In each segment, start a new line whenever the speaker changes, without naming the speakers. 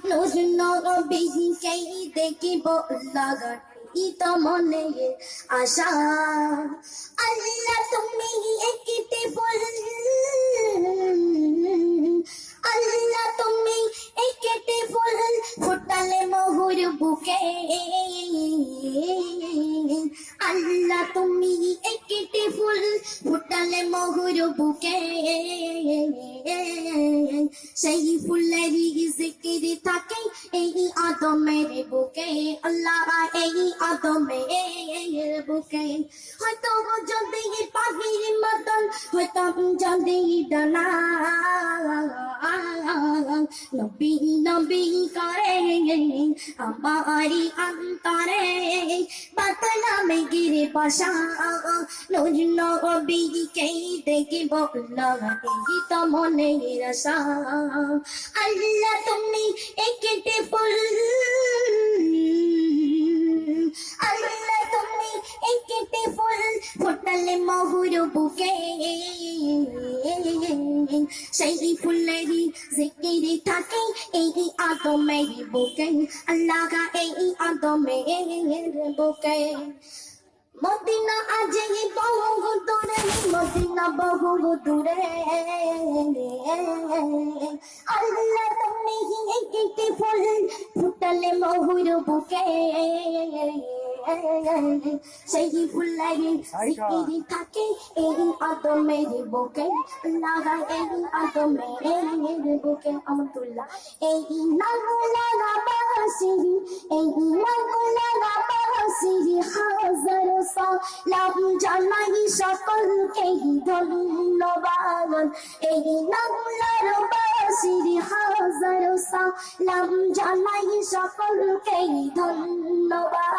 নূর নবীকে দেখিব লাগান ইতা মনে আশা আল্লাহ তুমি একটি ফুল আল্লাহ তুমি একটি ফুল ফুটালে মহুর বুকে আল্লাহ তুমি একটি ফুল ফুটালে মহুর বুকে সেই ফুলেরই জিকির থাকে এই আদমের বুকে আল্লাহ এই আদমের বুকে হয়তো যদি পাখির মতন হয়তো যদি ডানা নবী নবী করে আমারি অন্তরে বাতলামে গিরে বসা নূর নবীকে দেখিব লাগি তো মনে রসা আল্লাহ তুমি একটি ফুল আল্লাহ তুমি একটি ফুল ফুটালে মহুর বুকে সেই ফুলেরই জিকির থাকে এই আদমের বুকে আল্লাহ এই আদমের বুকে মদিনা আজ বহু দূরে মদিনা বহু দূরে আল্লাহ তুমি একটি ফুল ফুটালে মহুর বুকে সেই ফুলেরই জিকির থাকে এই আদমের বুকে আল্লাহ এই আদমের বুকে আব্দুল্লাহ এই নাগুলা বাসিরি এই নাগুলা বাসিরি হাজার সালাম জানাই সকলকে ধন্যবাদ এই নাগুলার বাসিরি হাজার সালাম জানাই সকলকে ধন্যবাদ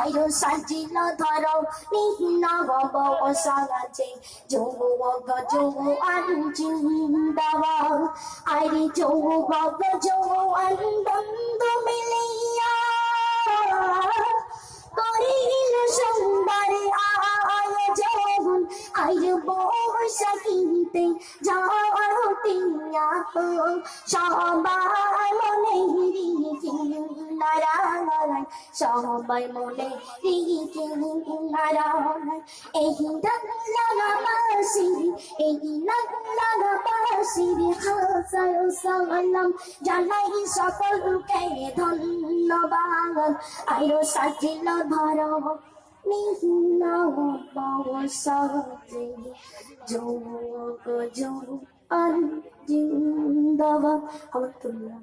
আয়ো সাজিল ধরো নিহীন গব সাগাছে যৌবক যৌআন জিন্দাবাদ আরে যৌবক যৌআন বন্ধু মিলিয়া করিল সুন্দর আয়োজন আইর বৈশাখীতে যাওয়া সবাই মনে নারায়ণ সবাই মনে নারায়ণ এই লাগা বাসিরি হাজার সালাম জানাই সকলকে ধন্যবাদ আইরো সাজিল ধরো নিহীন সাজে যোগ যোগ জিন্দাবাদ আলহামদুলিল্লাহ।